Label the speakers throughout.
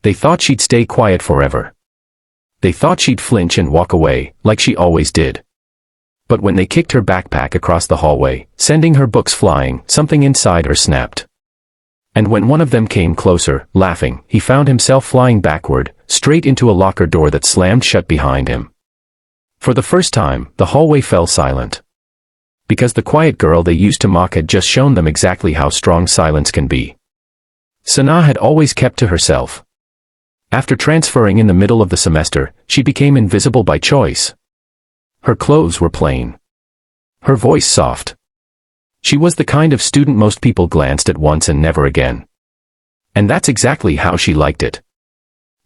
Speaker 1: They thought she'd stay quiet forever. They thought she'd flinch and walk away, like she always did. But when they kicked her backpack across the hallway, sending her books flying, something inside her snapped. And when one of them came closer, laughing, he found himself flying backward, straight into a locker door that slammed shut behind him. For the first time, the hallway fell silent. Because the quiet girl they used to mock had just shown them exactly how strong silence can be. Sana had always kept to herself. After transferring in the middle of the semester, she became invisible by choice. Her clothes were plain. Her voice soft. She was the kind of student most people glanced at once and never again. And that's exactly how she liked it.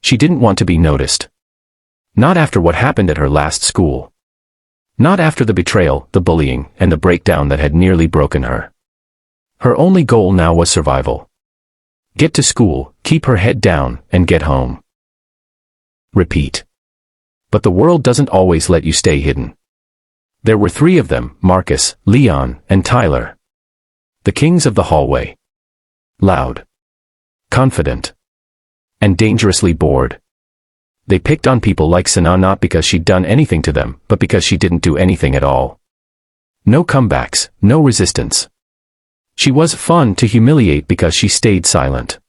Speaker 1: She didn't want to be noticed. Not after what happened at her last school. Not after the betrayal, the bullying, and the breakdown that had nearly broken her. Her only goal now was survival. Get to school, keep her head down, and get home. Repeat. But the world doesn't always let you stay hidden. There were 3 of them, Marcus, Leon, and Tyler. The kings of the hallway. Loud. Confident. And dangerously bored. They picked on people like Sana not because she'd done anything to them, but because she didn't do anything at all. No comebacks, no resistance. She was fun to humiliate because she stayed silent.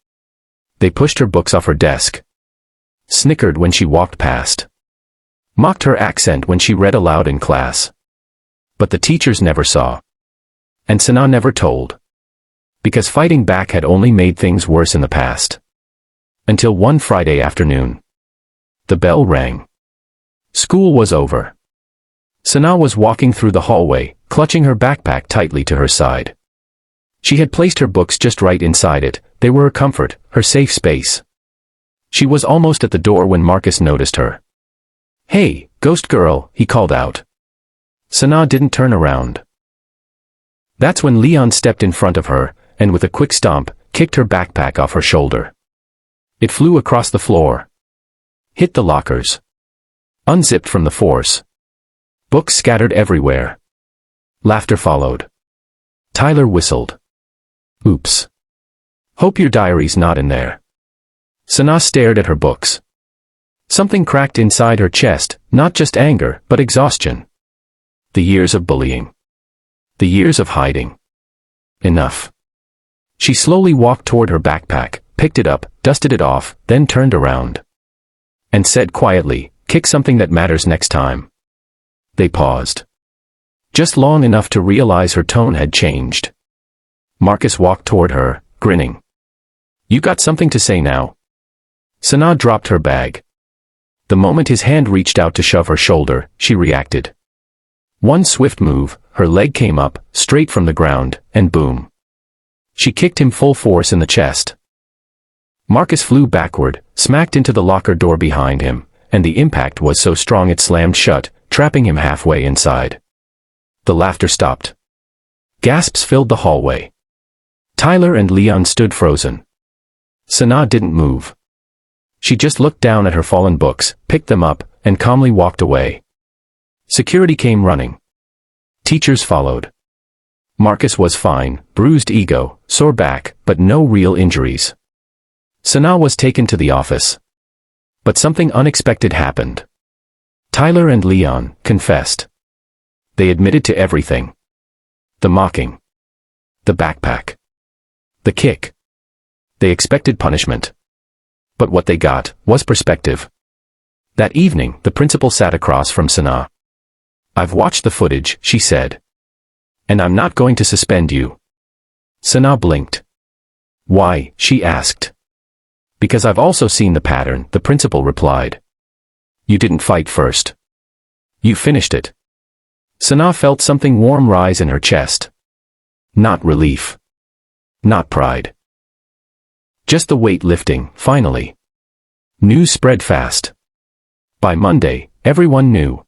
Speaker 1: They pushed her books off her desk. Snickered when she walked past. Mocked her accent when she read aloud in class. But the teachers never saw. And Sana never told. Because fighting back had only made things worse in the past. Until one Friday afternoon. The bell rang. School was over. Sana was walking through the hallway, clutching her backpack tightly to her side. She had placed her books just right inside it. They were her comfort, her safe space. She was almost at the door when Marcus noticed her. "Hey, ghost girl," he called out. Sana didn't turn around. That's when Leon stepped in front of her, and with a quick stomp, kicked her backpack off her shoulder. It flew across the floor. Hit the lockers. Unzipped from the force. Books scattered everywhere. Laughter followed. Tyler whistled. "Oops. Hope your diary's not in there." Sana stared at her books. Something cracked inside her chest, not just anger, but exhaustion. The years of bullying. The years of hiding. Enough. She slowly walked toward her backpack, picked it up, dusted it off, then turned around. And said quietly, "Kick something that matters next time." They paused. Just long enough to realize her tone had changed. Marcus walked toward her, grinning. "You got something to say now?" Sana dropped her bag. The moment his hand reached out to shove her shoulder, she reacted. One swift move, her leg came up, straight from the ground, and boom. She kicked him full force in the chest. Marcus flew backward, smacked into the locker door behind him, and the impact was so strong it slammed shut, trapping him halfway inside. The laughter stopped. Gasps filled the hallway. Tyler and Leon stood frozen. Sana didn't move. She just looked down at her fallen books, picked them up, and calmly walked away. Security came running. Teachers followed. Marcus was fine, bruised ego, sore back, but no real injuries. Sana was taken to the office. But something unexpected happened. Tyler and Leon confessed. They admitted to everything. The mocking. The backpack. The kick. They expected punishment. But what they got was perspective. That evening, the principal sat across from Sana. "I've watched the footage," she said. "And I'm not going to suspend you." Sana blinked. "Why?" she asked. "Because I've also seen the pattern," the principal replied. "You didn't fight first. You finished it." Sana felt something warm rise in her chest. Not relief. Not pride. Just the weight lifting, finally. News spread fast. By Monday, everyone knew.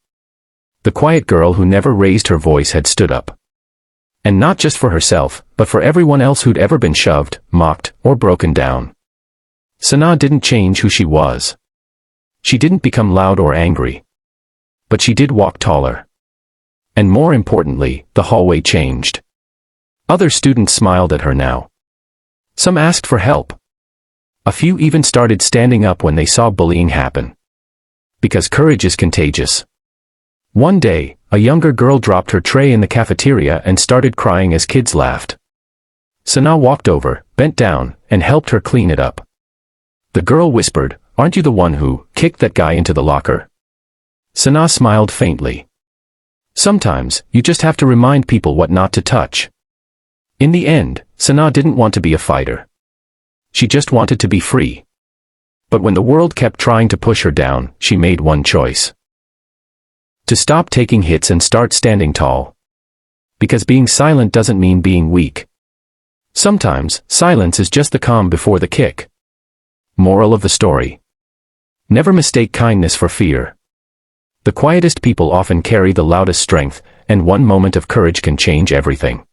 Speaker 1: The quiet girl who never raised her voice had stood up. And not just for herself, but for everyone else who'd ever been shoved, mocked, or broken down. Sana didn't change who she was. She didn't become loud or angry. But she did walk taller. And more importantly, the hallway changed. Other students smiled at her now. Some asked for help. A few even started standing up when they saw bullying happen. Because courage is contagious. One day, a younger girl dropped her tray in the cafeteria and started crying as kids laughed. Sana walked over, bent down, and helped her clean it up. The girl whispered, "Aren't you the one who kicked that guy into the locker?" Sana smiled faintly. Sometimes, you just have to remind people what not to touch. In the end, Sana didn't want to be a fighter. She just wanted to be free. But when the world kept trying to push her down, she made one choice. To stop taking hits and start standing tall. Because being silent doesn't mean being weak. Sometimes, silence is just the calm before the kick. Moral of the story. Never mistake kindness for fear. The quietest people often carry the loudest strength, and one moment of courage can change everything.